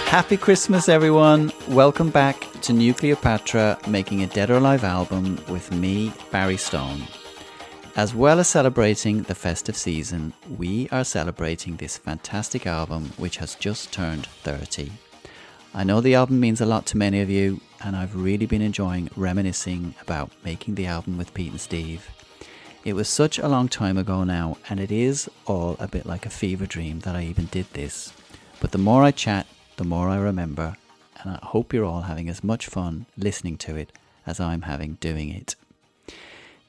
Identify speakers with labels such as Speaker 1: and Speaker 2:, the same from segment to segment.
Speaker 1: Happy Christmas, everyone. Welcome back to Nukleopatra, making a Dead or Alive album with me, Barry Stone. As well as celebrating the festive season, we are celebrating this fantastic album which has just turned 30. I know the album means a lot to many of you, and I've really been enjoying reminiscing about making the album with Pete and Steve. It was such a long time ago now, and it is all a bit like a fever dream that I even did this. But the more I chat, the more I remember, and I hope you're all having as much fun listening to it as I'm having doing it.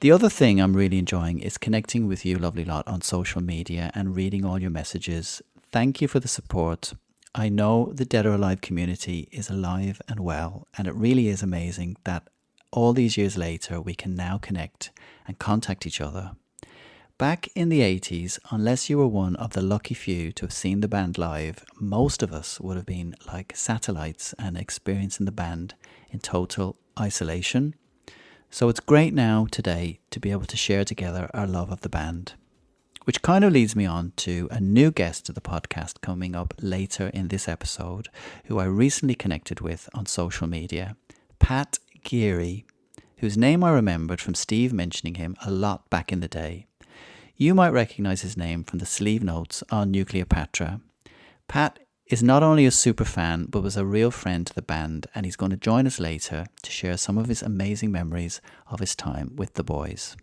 Speaker 1: The other thing I'm really enjoying is connecting with you lovely lot on social media and reading all your messages. Thank you for the support. I know the Dead or Alive community is alive and well, and it really is amazing that all these years later we can now connect and contact each other. Back in the 80s, unless you were one of the lucky few to have seen the band live, most of us would have been like satellites and experiencing the band in total isolation. So it's great now today to be able to share together our love of the band. Which kind of leads me on to a new guest to the podcast coming up later in this episode, who I recently connected with on social media, Pat Geary, whose name I remembered from Steve mentioning him a lot back in the day. You might recognise his name from the sleeve notes on Nukleopatra. Pat is not only a super fan, but was a real friend to the band, and he's going to join us later to share some of his amazing memories of his time with the boys.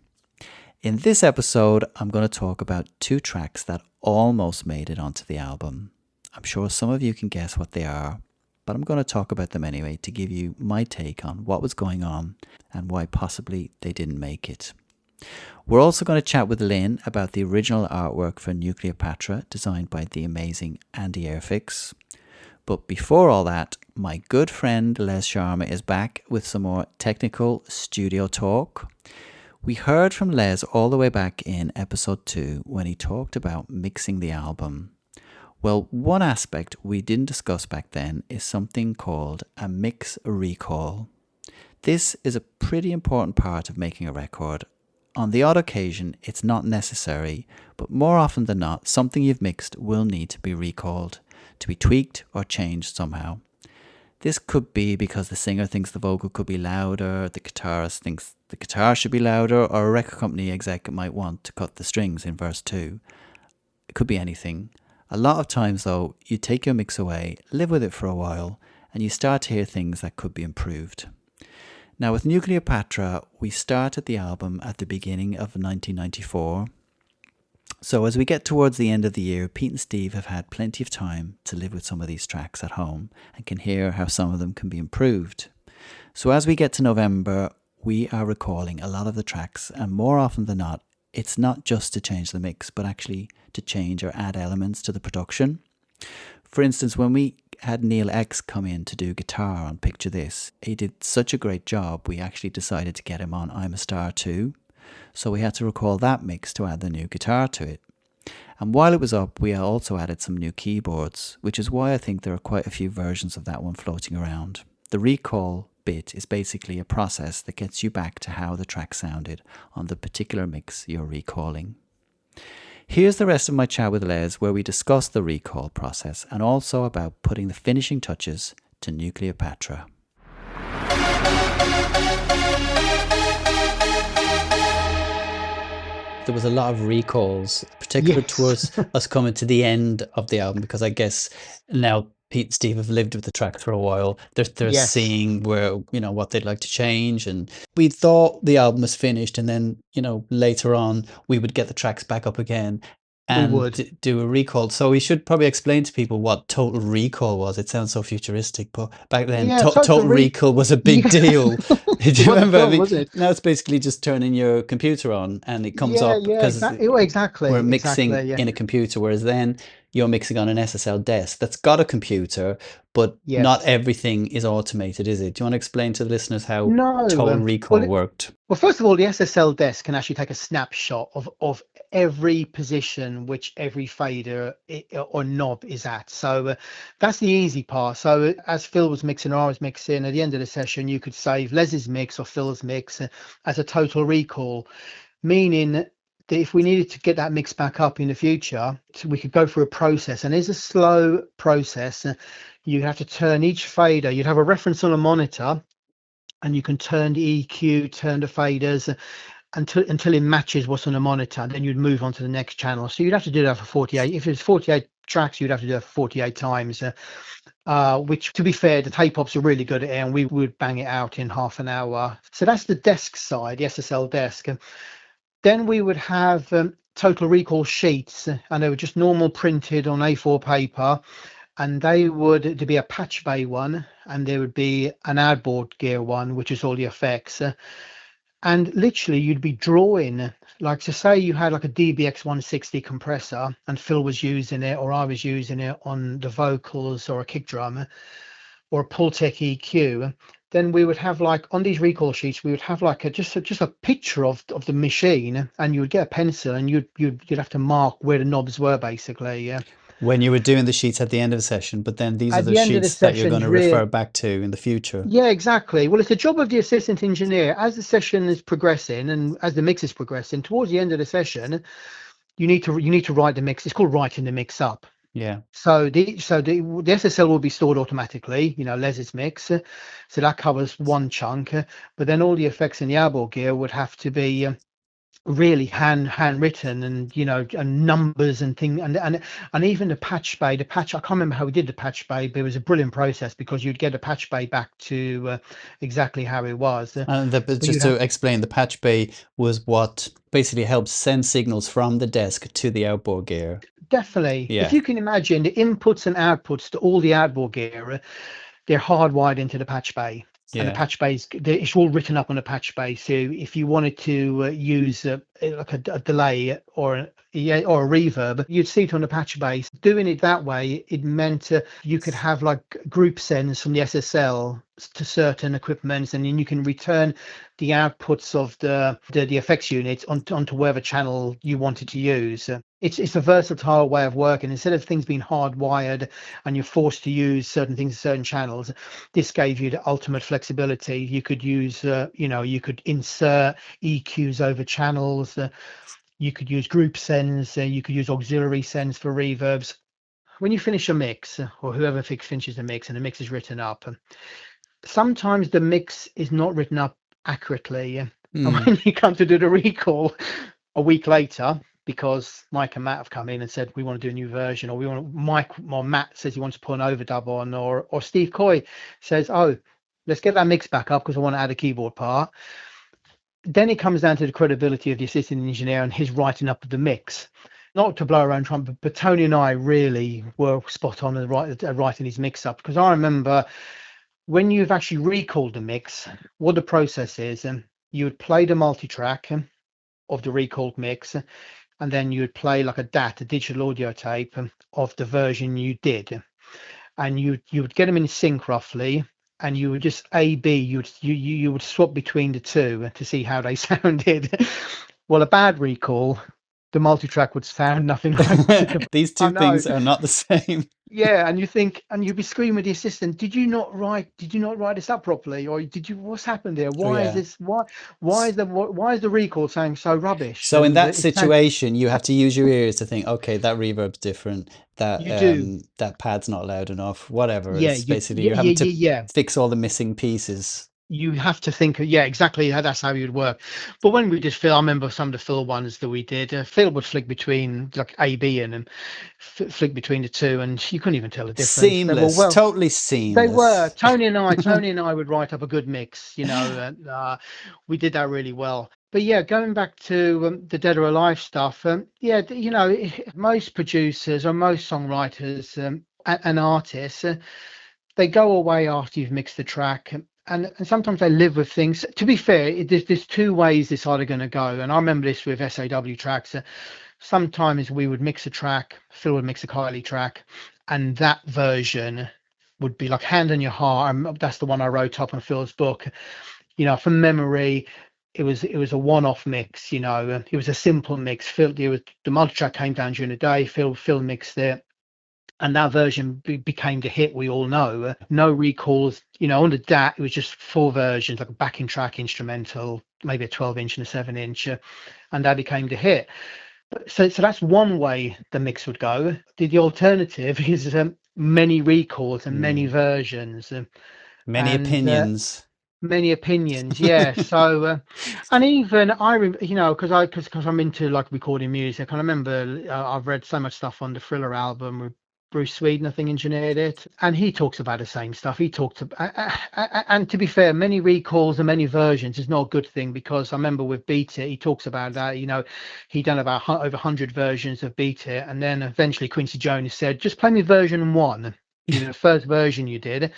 Speaker 1: In this episode, I'm going to talk about two tracks that almost made it onto the album. I'm sure some of you can guess what they are, but I'm going to talk about them anyway to give you my take on what was going on and why possibly they didn't make it. We're also going to chat with Lynne about the original artwork for Nukleopatra designed by the amazing Andie Airfix. But before all that, my good friend Les Sharma is back with some more technical studio talk. We heard from Les all the way back in episode 2 when he talked about mixing the album. Well, one aspect we didn't discuss back then is something called a mix recall. This is a pretty important part of making a record. On the odd occasion, it's not necessary, but more often than not, something you've mixed will need to be recalled, to be tweaked or changed somehow. This could be because the singer thinks the vocal could be louder, the guitarist thinks the guitar should be louder, or a record company exec might want to cut the strings in verse 2. It could be anything. A lot of times though, you take your mix away, live with it for a while, and you start to hear things that could be improved. Now with Nukleopatra, we started the album at the beginning of 1994. So as we get towards the end of the year, Pete and Steve have had plenty of time to live with some of these tracks at home and can hear how some of them can be improved. So as we get to November, we are recalling a lot of the tracks, and more often than not, it's not just to change the mix, but actually to change or add elements to the production. For instance, when we had Neil X come in to do guitar on Picture This, he did such a great job, we actually decided to get him on I'm a Star too. So we had to recall that mix to add the new guitar to it. And while it was up, we also added some new keyboards, which is why I think there are quite a few versions of that one floating around. The recall bit is basically a process that gets you back to how the track sounded on the particular mix you're recalling. Here's the rest of my chat with Les, where we discuss the recall process and also about putting the finishing touches to Nukleopatra. There was a lot of recalls, particularly towards us coming to the end of the album, because I guess now Pete and Steve have lived with the track for a while. They're seeing where, what they'd like to change. And we thought the album was finished, and then, later on we would get the tracks back up again and do a recall. So we should probably explain to people what Total Recall was. It sounds so futuristic, but back then Total Recall was a big deal. Did you remember? Now it's basically just turning your computer on and it comes up because we're mixing in a computer, whereas then you're mixing on an SSL desk that's got a computer, but not everything is automated, is it? Do you want to explain to the listeners how Total Recall worked?
Speaker 2: Well, first of all, the SSL desk can actually take a snapshot of every position which every fader or knob is at. So that's the easy part. So as Phil was mixing or I was mixing, at the end of the session, you could save Les's mix or Phil's mix as a total recall, meaning that if we needed to get that mix back up in the future, we could go through a process, and it's a slow process. You have to turn each fader. You'd have a reference on a monitor, and you can turn the EQ, turn the faders until it matches what's on the monitor, and then you'd move on to the next channel. So you'd have to do that for 48. If it's 48 tracks, you'd have to do it for 48 times. Which, to be fair, the tape ops are really good at it, and we would bang it out in half an hour. So that's the desk side, the SSL desk. Then we would have total recall sheets, and they were just normal printed on A4 paper, and there'd be a patch bay one, and there would be an outboard gear one, which is all the effects. And literally you'd be drawing, like, to say you had like a DBX 160 compressor and Phil was using it or I was using it on the vocals or a kick drum or a Pultec EQ, then we would have, like, on these recall sheets, we would have like just a picture of the machine, and you would get a pencil and you'd have to mark where the knobs were, basically. Yeah.
Speaker 1: When you were doing the sheets at the end of the session, but then these are
Speaker 2: At
Speaker 1: the
Speaker 2: the end of the
Speaker 1: sheets that you're going
Speaker 2: sessions,
Speaker 1: to
Speaker 2: really.
Speaker 1: refer back to in the future.
Speaker 2: Yeah, exactly. Well, it's the job of the assistant engineer, as the session is progressing and as the mix is progressing towards the end of the session, you need to write the mix. It's called writing the mix up.
Speaker 1: Yeah.
Speaker 2: So the SSL will be stored automatically, Les's mix. So that covers one chunk, but then all the effects in the outboard gear would have to be really handwritten, and and numbers and things, and even the patch bay, I can't remember how we did the patch bay, but it was a brilliant process because you'd get a patch bay back to exactly how it was.
Speaker 1: And just to explain, the patch bay was what basically helps send signals from the desk to the outboard gear.
Speaker 2: Definitely.
Speaker 1: Yeah.
Speaker 2: If you can imagine the inputs and outputs to all the outboard gear, they're hardwired into the patch bay. And the
Speaker 1: Yeah.
Speaker 2: patch base, it's all written up on a patch base. So if you wanted to use like a delay or a reverb, you'd see it on the patch base. Doing it that way, it meant you could have like group sends from the SSL to certain equipments, and then you can return the outputs of the effects unit onto whatever channel you wanted to use. It's a versatile way of working. Instead of things being hardwired and you're forced to use certain things in certain channels, this gave you the ultimate flexibility. You could use, you could insert EQs over channels. You could use group sends. You could use auxiliary sends for reverbs. When you finish a mix, or whoever finishes the mix, and the mix is written up, sometimes the mix is not written up accurately. And when you come to do the recall a week later, because Mike and Matt have come in and said we want to do a new version, or Matt says he wants to put an overdub on, or Steve Coy says, oh, let's get that mix back up because I want to add a keyboard part. Then it comes down to the credibility of the assistant engineer and his writing up of the mix. Not to blow our own trumpet, but Tony and I really were spot on at writing his mix up, because I remember when you've actually recalled the mix, what the process is, and you would play the multi-track of the recalled mix, and then you would play like a DAT, a digital audio tape, of the version you did, and you would get them in sync roughly, and you would just you would swap between the two to see how they sounded. Well, a bad recall, the multi-track would sound nothing like
Speaker 1: These two things are not the same.
Speaker 2: Yeah, and you'd be screaming at the assistant, did you not write this up properly, or what's happened there? Why is this? Why is the recall sounding so rubbish?
Speaker 1: So in that situation, you have to use your ears to think, okay, that reverb's different. That that pad's not loud enough. Whatever.
Speaker 2: Yeah,
Speaker 1: it's basically you're having to fix all the missing pieces.
Speaker 2: You have to think, exactly. That's how you'd work. But when we did Phil, I remember some of the Phil ones that we did. Phil would flick between like A, B, and flick between the two, and you couldn't even tell the difference.
Speaker 1: Seamless, totally seamless.
Speaker 2: They were. Tony and I would write up a good mix. We did that really well. But yeah, going back to the Dead or Alive stuff, most producers or most songwriters and artists, they go away after you've mixed the track. And sometimes they live with things. To be fair, there's two ways this either going to go. And I remember this with SAW tracks. Sometimes we would mix a track, Phil would mix a Kylie track, and that version would be like Hand on Your Heart. That's the one I wrote up on Phil's book. From memory, it was a one-off mix, you know. It was a simple mix. The multi-track came down during the day. Phil mixed it, and that version became the hit we all know. No recalls, you know. On the DAT, it was just 4 versions, like a backing track, instrumental, maybe a 12-inch and a 7-inch, and that became the hit. So that's one way the mix would go. The alternative is many recalls and many versions,
Speaker 1: Many
Speaker 2: and
Speaker 1: opinions.
Speaker 2: many opinions. Yeah. So and even you know, because I'm into like recording music, and I remember I've read so much stuff on the Thriller album with Bruce Sweden, I think, engineered it, and he talks about the same stuff. He talked about, and to be fair, many recalls and many versions is not a good thing, because I remember with Beat It, he talks about that. You know, he done about over 100 versions of Beat It, and then eventually Quincy Jones said, just play me version 1, you know, the first version you did.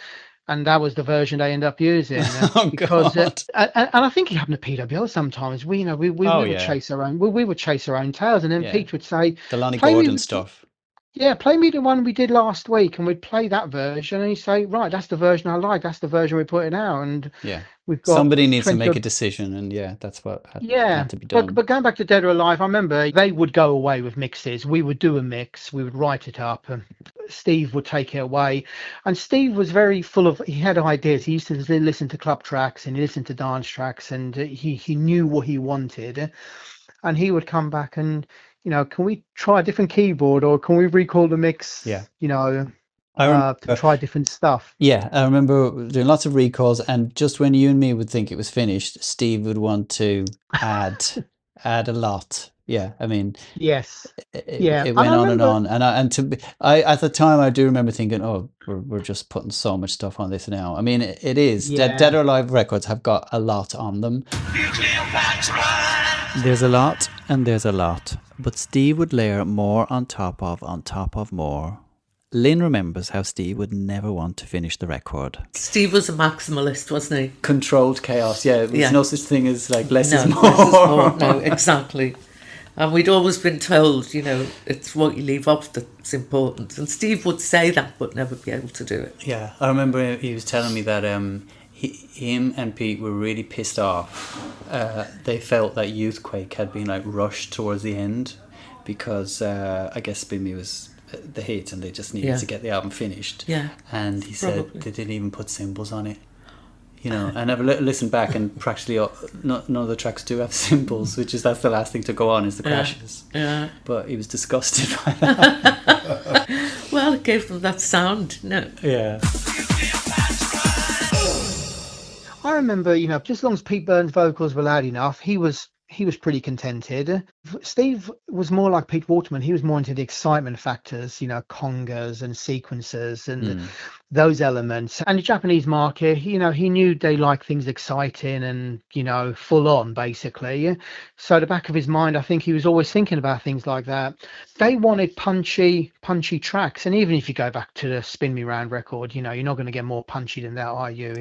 Speaker 2: And that was the version they end up using,
Speaker 1: Oh
Speaker 2: because
Speaker 1: God.
Speaker 2: and I think it happened to PWL sometimes. We, you know, we
Speaker 1: Oh
Speaker 2: would
Speaker 1: yeah.
Speaker 2: chase our own, we would chase our own tails, and then
Speaker 1: Yeah.
Speaker 2: Pete would say,
Speaker 1: The Lonnie
Speaker 2: play
Speaker 1: Gordon
Speaker 2: me,
Speaker 1: stuff.
Speaker 2: yeah, play me the one we did last week, and we'd play that version, and he'd say, right, that's the version I like, that's the version we're putting out, and
Speaker 1: Yeah.
Speaker 2: we've got
Speaker 1: Somebody needs to
Speaker 2: 20
Speaker 1: make a
Speaker 2: odd.
Speaker 1: decision, and yeah, that's what
Speaker 2: Yeah,
Speaker 1: had to be
Speaker 2: but
Speaker 1: done.
Speaker 2: going back to Dead or Alive, I remember they would go away with mixes. We would do a mix, we would write it up, and Steve would take it away. And Steve was very full of, he had ideas. He used to listen to club tracks, and he listened to dance tracks, and he knew what he wanted. And he would come back and, you know, can we try a different keyboard, or can we recall the mix?
Speaker 1: Yeah.
Speaker 2: You know,
Speaker 1: I
Speaker 2: to
Speaker 1: remember.
Speaker 2: try different stuff.
Speaker 1: Yeah, I remember doing lots of recalls, and just when you and me would think it was finished, Steve would want to add a lot. Yeah, I mean,
Speaker 2: Yes. Yeah.
Speaker 1: it
Speaker 2: And
Speaker 1: went
Speaker 2: I
Speaker 1: on and
Speaker 2: remember,
Speaker 1: on, I at the time I do remember thinking, oh, we're just putting so much stuff on this now. I mean, it is Dead
Speaker 2: yeah.
Speaker 1: or Alive records have got a lot on them. There's a lot and there's a lot, but Steve would layer more on top of more. Lynn remembers how Steve would never want to finish the record.
Speaker 3: Steve was a maximalist, wasn't he?
Speaker 1: Controlled chaos, yeah. There's no such thing as like less is more.
Speaker 3: Less is more. No, exactly. And we'd always been told, you know, it's what you leave off that's important. And Steve would say that, but never be able to do it.
Speaker 1: Yeah, I remember he was telling me that him and Pete were really pissed off. They felt that Youthquake had been like rushed towards the end, because I guess Spin Me was the hit, and they just needed to get the album finished.
Speaker 3: Yeah,
Speaker 1: and he said they didn't even put cymbals on it. You know, and I've listened back, and practically none of the tracks do have cymbals, which is that's the last thing to go on is the crashes.
Speaker 3: Yeah.
Speaker 1: But he was disgusted by that.
Speaker 3: Well, it gave them that sound, no.
Speaker 1: Yeah.
Speaker 2: I remember, you know, just as long as Pete Burns' vocals were loud enough, he was pretty contented. Steve was more like Pete Waterman. He was more into the excitement factors, you know, congas and sequences and those elements. And the Japanese market, you know, he knew they like things exciting and, you know, full on, basically. So at the back of his mind, I think he was always thinking about things like that. They wanted punchy tracks. And even if you go back to the Spin Me Round record, you know, you're not going to get more punchy than that, are you?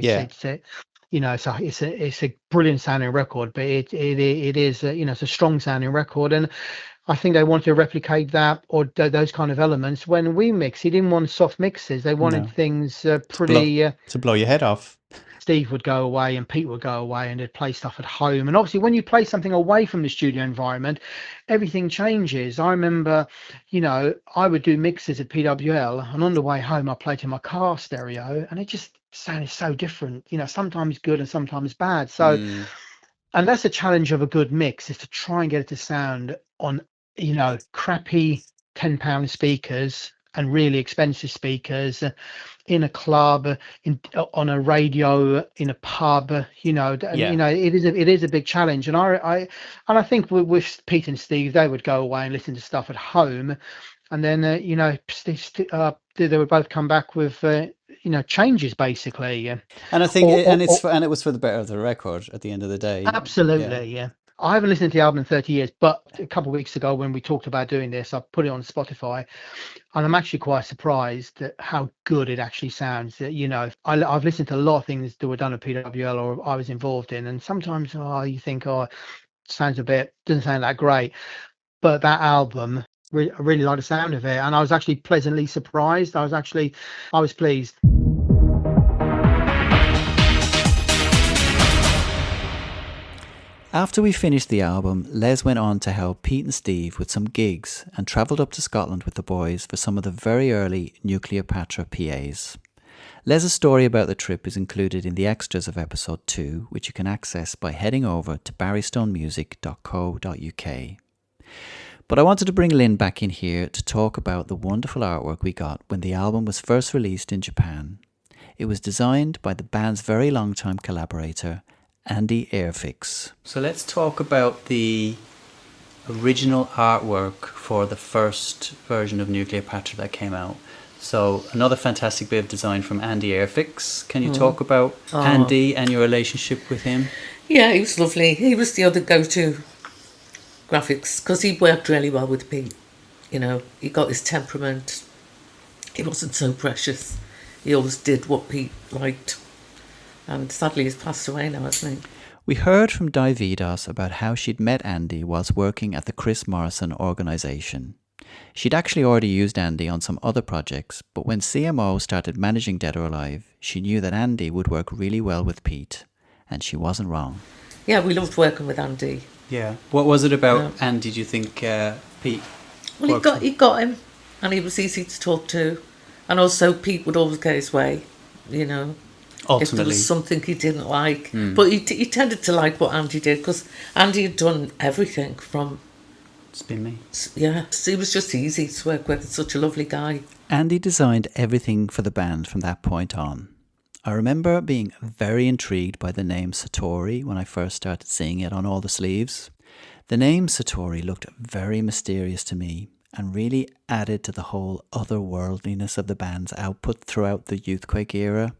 Speaker 2: You know, so it's a brilliant sounding record, but it is you know, it's a strong sounding record, and I think they wanted to replicate that, or those kind of elements. When we mix, he didn't want soft mixes. They wanted things pretty
Speaker 1: to blow your head off.
Speaker 2: Steve would go away and Pete would go away, and they'd play stuff at home. And obviously, when you play something away from the studio environment, everything changes. I remember, you know, I would do mixes at PWL, and on the way home, I played in my car stereo, and it just sounded so different. You know, sometimes good and sometimes bad. So, and that's the challenge of a good mix, is to try and get it to sound on, you know, crappy £10 speakers and really expensive speakers, in a club, on a radio, in a pub, you know. You know, it is a big challenge. And I think with Pete and Steve, they would go away and listen to stuff at home, and then you know, they would both come back with you know, changes, basically.
Speaker 1: And I think it was for the better of the record at the end of the day.
Speaker 2: Absolutely, yeah. I haven't listened to the album in 30 years, but a couple of weeks ago when we talked about doing this, I put it on Spotify, and I'm actually quite surprised at how good it actually sounds. You know, I've listened to a lot of things that were done at PWL or I was involved in, and sometimes you think, it doesn't sound that great. But that album, I really like the sound of it, and I was actually pleasantly surprised. I was pleased.
Speaker 1: After we finished the album, Les went on to help Pete and Steve with some gigs and travelled up to Scotland with the boys for some of the very early Nukleopatra PAs. Les's story about the trip is included in the extras of episode 2, which you can access by heading over to barrystonemusic.co.uk. But I wanted to bring Lynne back in here to talk about the wonderful artwork we got when the album was first released in Japan. It was designed by the band's very long-time collaborator, Andie Airfix. So let's talk about the original artwork for the first version of Nukleopatra that came out. So another fantastic bit of design from Andie Airfix. Can you talk about Andie and your relationship with him?
Speaker 3: Yeah, he was lovely. He was the other go-to graphics because he worked really well with Pete. You know, he got his temperament. He wasn't so precious. He always did what Pete liked. And sadly, he's passed away now, hasn't he?
Speaker 1: We heard from Di Vidos about how she'd met Andie whilst working at the Chris Morrison organisation. She'd actually already used Andie on some other projects, but when CMO started managing Dead or Alive, she knew that Andie would work really well with Pete, and she wasn't wrong.
Speaker 3: Yeah, we loved working with Andie.
Speaker 1: Yeah. What was it about Andie, do you think, Pete?
Speaker 3: Well, he got him, and he was easy to talk to. And also, Pete would always get his way, you know.
Speaker 1: Ultimately.
Speaker 3: If there was something he didn't like. But he tended to like what Andie did, because Andie had done everything from...
Speaker 1: Spin me.
Speaker 3: Yeah, so he was just easy to work with. Such a lovely guy.
Speaker 1: Andie designed everything for the band from that point on. I remember being very intrigued by the name Satori when I first started seeing it on all the sleeves. The name Satori looked very mysterious to me and really added to the whole otherworldliness of the band's output throughout the Youthquake era.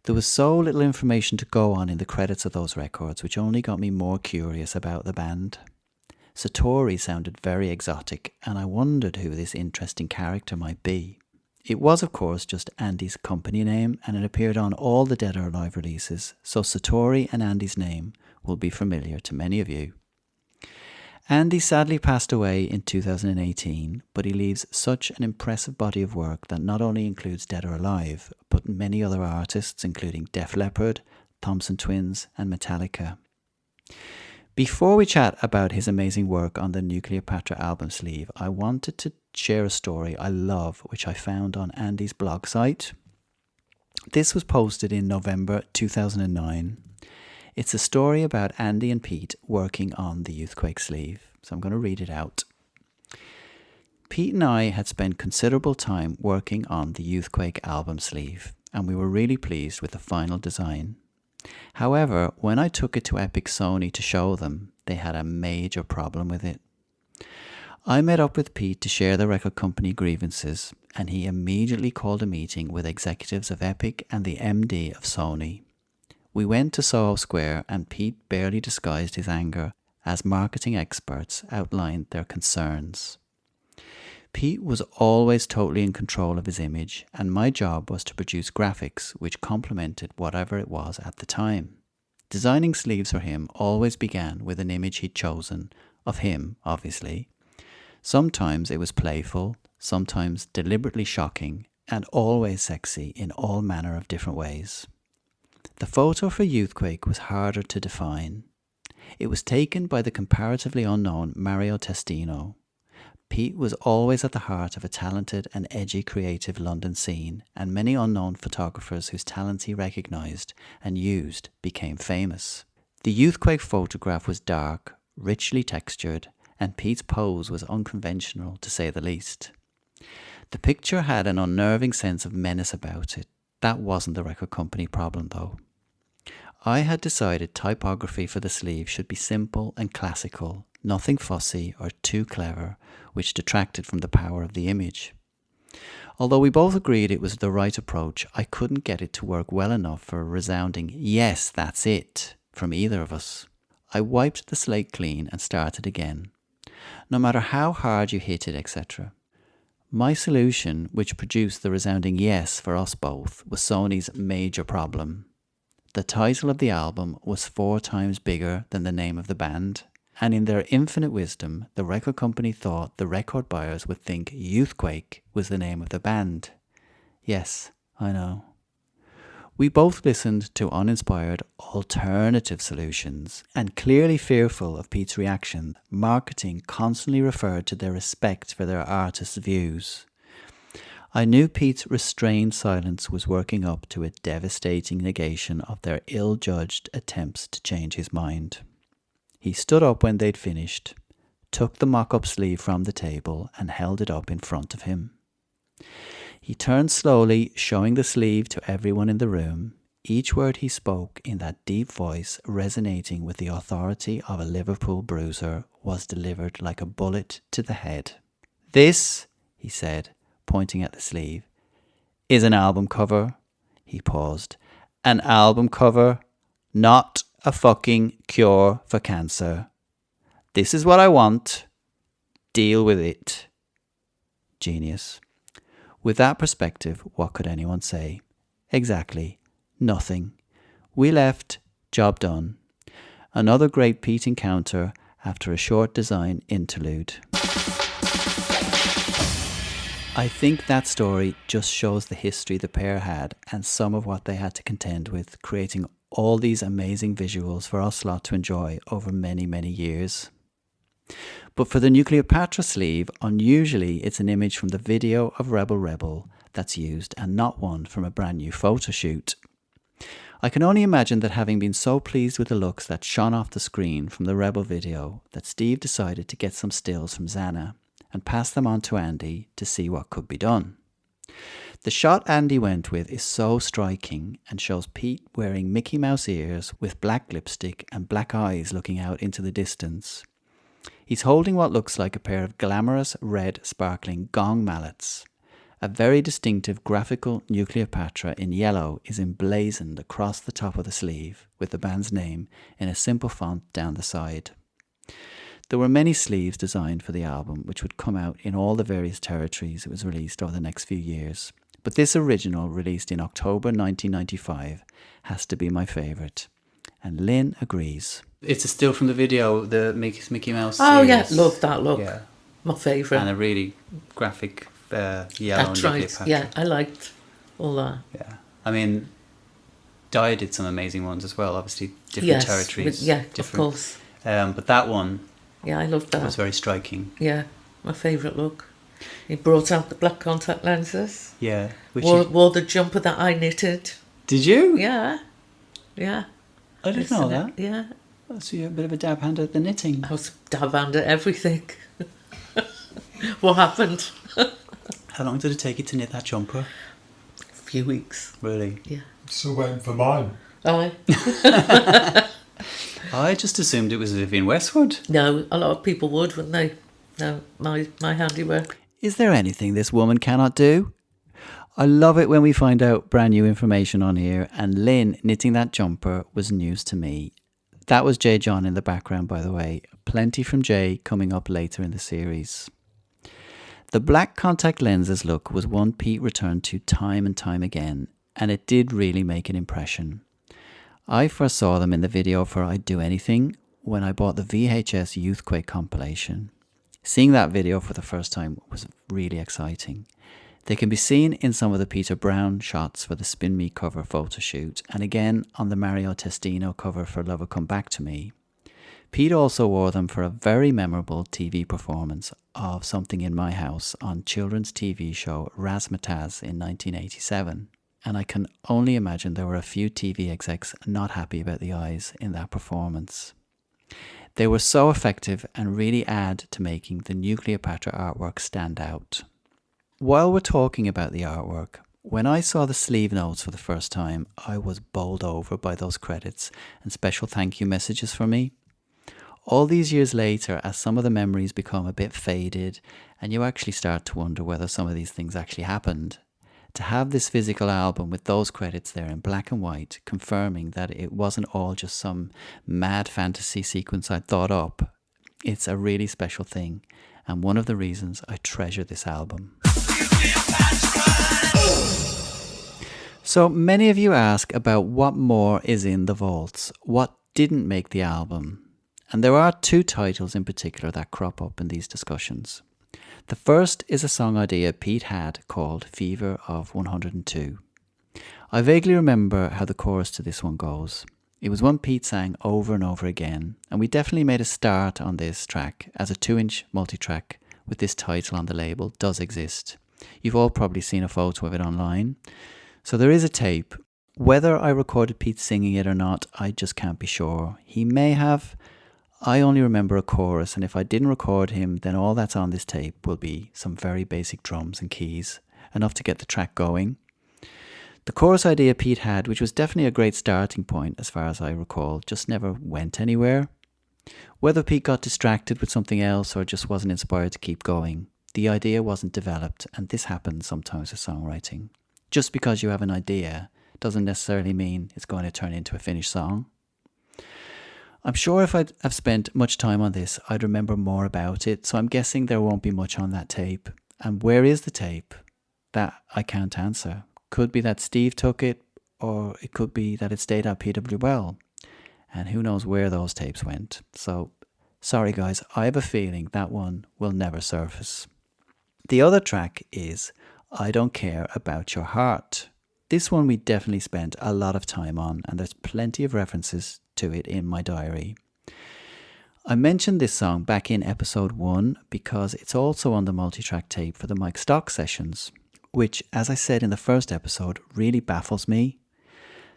Speaker 1: There was so little information to go on in the credits of those records, which only got me more curious about the band. Satori sounded very exotic, and I wondered who this interesting character might be. It was, of course, just Andie's company name, and it appeared on all the Dead or Alive releases, so Satori and Andie's name will be familiar to many of you. Andie sadly passed away in 2018, but he leaves such an impressive body of work that not only includes Dead or Alive, but many other artists, including Def Leppard, Thompson Twins, and Metallica. Before we chat about his amazing work on the Nukleopatra album sleeve, I wanted to share a story I love, which I found on Andie's blog site. This was posted in November 2009. It's a story about Andie and Pete working on the Youthquake sleeve, so I'm going to read it out. Pete and I had spent considerable time working on the Youthquake album sleeve, and we were really pleased with the final design. However, when I took it to Epic Sony to show them, they had a major problem with it. I met up with Pete to share the record company grievances, and he immediately called a meeting with executives of Epic and the MD of Sony. We went to Soho Square, and Pete barely disguised his anger as marketing experts outlined their concerns. Pete was always totally in control of his image, and my job was to produce graphics which complemented whatever it was at the time. Designing sleeves for him always began with an image he'd chosen, of him, obviously. Sometimes it was playful, sometimes deliberately shocking, and always sexy in all manner of different ways. The photo for Youthquake was harder to define. It was taken by the comparatively unknown Mario Testino. Pete was always at the heart of a talented and edgy creative London scene, and many unknown photographers whose talents he recognised and used became famous. The Youthquake photograph was dark, richly textured, and Pete's pose was unconventional to say the least. The picture had an unnerving sense of menace about it. That wasn't the record company problem though. I had decided typography for the sleeve should be simple and classical, nothing fussy or too clever, which detracted from the power of the image. Although we both agreed it was the right approach, I couldn't get it to work well enough for a resounding "yes, that's it" from either of us. I wiped the slate clean and started again. No matter how hard you hit it, etc. My solution, which produced the resounding yes for us both, was Sony's major problem. The title of the album was 4 times bigger than the name of the band, and in their infinite wisdom, the record company thought the record buyers would think Youthquake was the name of the band. Yes, I know. We both listened to uninspired alternative solutions, and clearly fearful of Pete's reaction, marketing constantly referred to their respect for their artists' views. I knew Pete's restrained silence was working up to a devastating negation of their ill-judged attempts to change his mind. He stood up when they'd finished, took the mock-up sleeve from the table and held it up in front of him. He turned slowly, showing the sleeve to everyone in the room, each word he spoke in that deep voice resonating with the authority of a Liverpool bruiser was delivered like a bullet to the head. "This," he said, pointing at the sleeve, "is an album cover." He paused. "An album cover, not a fucking cure for cancer. This is what I want. Deal with it." Genius. With that perspective, what could anyone say? Exactly. Nothing. We left. Job done. Another great Pete encounter after a short design interlude. I think that story just shows the history the pair had and some of what they had to contend with, creating all these amazing visuals for us lot to enjoy over many, many years. But for the Nukleopatra sleeve, unusually it's an image from the video of Rebel Rebel that's used and not one from a brand new photo shoot. I can only imagine that having been so pleased with the looks that shone off the screen from the Rebel video, that Steve decided to get some stills from Xana and pass them on to Andie to see what could be done. The shot Andie went with is so striking and shows Pete wearing Mickey Mouse ears with black lipstick and black eyes looking out into the distance. He's holding what looks like a pair of glamorous red sparkling gong mallets. A very distinctive graphical Nukleopatra in yellow is emblazoned across the top of the sleeve with the band's name in a simple font down the side. There were many sleeves designed for the album which would come out in all the various territories it was released over the next few years. But this original, released in October 1995, has to be my favourite. And Lynn agrees. It's a still from the video, the Mickey Mouse
Speaker 3: Oh
Speaker 1: series.
Speaker 3: yeah, love that look.
Speaker 1: Yeah.
Speaker 3: My favourite.
Speaker 1: And a really graphic yellow
Speaker 3: That's right.
Speaker 1: Nukleopatra.
Speaker 3: Yeah, I liked all that.
Speaker 1: Yeah. I mean, Dye did some amazing ones as well, obviously different territories.
Speaker 3: Of course.
Speaker 1: But that one
Speaker 3: I loved that.
Speaker 1: was very striking.
Speaker 3: Yeah, my favourite look. He brought out the black contact lenses.
Speaker 1: Yeah.
Speaker 3: Wore the jumper that I knitted.
Speaker 1: Did you?
Speaker 3: Yeah.
Speaker 1: I didn't know that.
Speaker 3: Yeah.
Speaker 1: So you're a bit of a dab hand at the knitting.
Speaker 3: I was dab hand at everything. What happened?
Speaker 1: How long did it take you to knit that jumper?
Speaker 3: A few weeks.
Speaker 1: Really?
Speaker 3: Yeah.
Speaker 4: Still waiting for mine.
Speaker 3: Aye.
Speaker 1: I just assumed it was Vivienne Westwood.
Speaker 3: No, a lot of people would, wouldn't they? No, my handiwork.
Speaker 1: Is there anything this woman cannot do? I love it when we find out brand new information on here, and Lynn knitting that jumper was news to me. That was Jay John in the background, by the way. Plenty from Jay coming up later in the series. The black contact lenses look was one Pete returned to time and time again, and it did really make an impression. I first saw them in the video for I'd Do Anything when I bought the VHS Youthquake compilation. Seeing that video for the first time was really exciting. They can be seen in some of the Peter Brown shots for the Spin Me cover photo shoot, and again on the Mario Testino cover for Love Will Come Back to Me. Pete also wore them for a very memorable TV performance of Something in My House on children's TV show Razzmatazz in 1987. And I can only imagine there were a few TV execs not happy about the eyes in that performance. They were so effective and really add to making the Nukleopatra artwork stand out. While we're talking about the artwork, when I saw the sleeve notes for the first time, I was bowled over by those credits and special thank you messages for me. All these years later, as some of the memories become a bit faded and you actually start to wonder whether some of these things actually happened, to have this physical album with those credits there in black and white, confirming that it wasn't all just some mad fantasy sequence I'd thought up, it's a really special thing, and one of the reasons I treasure this album. So many of you ask about what more is in the vaults, what didn't make the album, and there are two titles in particular that crop up in these discussions. The first is a song idea Pete had called Fever of 102. I vaguely remember how the chorus to this one goes. It was one Pete sang over and over again, and we definitely made a start on this track, as a 2-inch multi-track with this title on the label does exist. You've all probably seen a photo of it online. So there is a tape. Whether I recorded Pete singing it or not, I just can't be sure. He may have. I only remember a chorus, and if I didn't record him, then all that's on this tape will be some very basic drums and keys, enough to get the track going. The chorus idea Pete had, which was definitely a great starting point as far as I recall, just never went anywhere. Whether Pete got distracted with something else or just wasn't inspired to keep going, the idea wasn't developed, and this happens sometimes with songwriting. Just because you have an idea doesn't necessarily mean it's going to turn into a finished song. I'm sure if I'd have spent much time on this, I'd remember more about it, so I'm guessing there won't be much on that tape. And where is the tape? That I can't answer. Could be that Steve took it, or it could be that it stayed at PWL. And who knows where those tapes went. So, sorry guys, I have a feeling that one will never surface. The other track is I Don't Care About Your Heart. This one we definitely spent a lot of time on, and there's plenty of references to it in my diary. I mentioned this song back in episode 1 because it's also on the multi-track tape for the Mike Stock sessions, which, as I said in the first episode, really baffles me.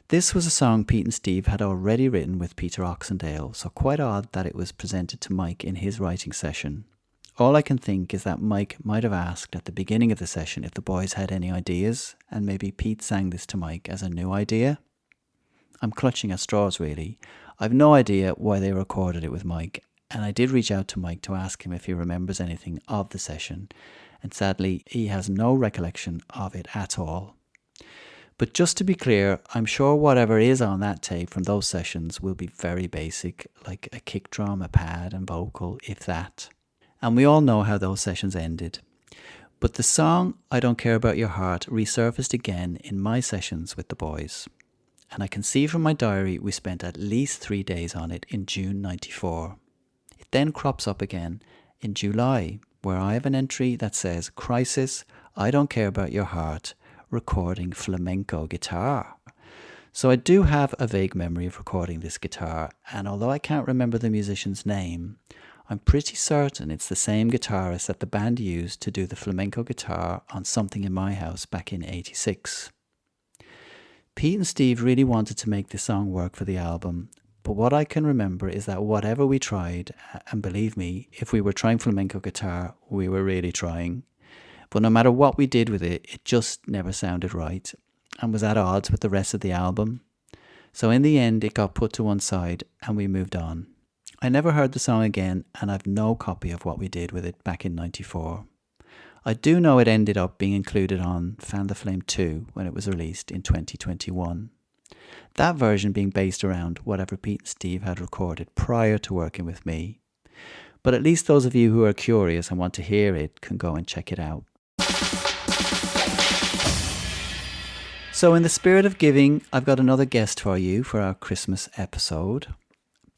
Speaker 1: This was a song Pete and Steve had already written with Peter Oxendale, so quite odd that it was presented to Mike in his writing session. All I can think is that Mike might have asked at the beginning of the session if the boys had any ideas, and maybe Pete sang this to Mike as a new idea. I'm clutching at straws really. I've no idea why they recorded it with Mike, and I did reach out to Mike to ask him if he remembers anything of the session, and sadly he has no recollection of it at all. But just to be clear, I'm sure whatever is on that tape from those sessions will be very basic, like a kick drum, a pad and vocal, if that. And we all know how those sessions ended. But the song I Don't Care About Your Heart resurfaced again in my sessions with the boys. And I can see from my diary we spent at least 3 days on it in June '94. It then crops up again in July, where I have an entry that says, Crisis, I Don't Care About Your Heart, recording flamenco guitar. So I do have a vague memory of recording this guitar, and although I can't remember the musician's name, I'm pretty certain it's the same guitarist that the band used to do the flamenco guitar on Something in My House back in '86. Pete and Steve really wanted to make this song work for the album, but what I can remember is that whatever we tried, and believe me, if we were trying flamenco guitar, we were really trying, but no matter what we did with it, it just never sounded right and was at odds with the rest of the album. So in the end, it got put to one side and we moved on. I never heard the song again, and I've no copy of what we did with it back in '94. I do know it ended up being included on Fan the Flame 2 when it was released in 2021. That version being based around whatever Pete and Steve had recorded prior to working with me. But at least those of you who are curious and want to hear it can go and check it out. So in the spirit of giving, I've got another guest for you for our Christmas episode.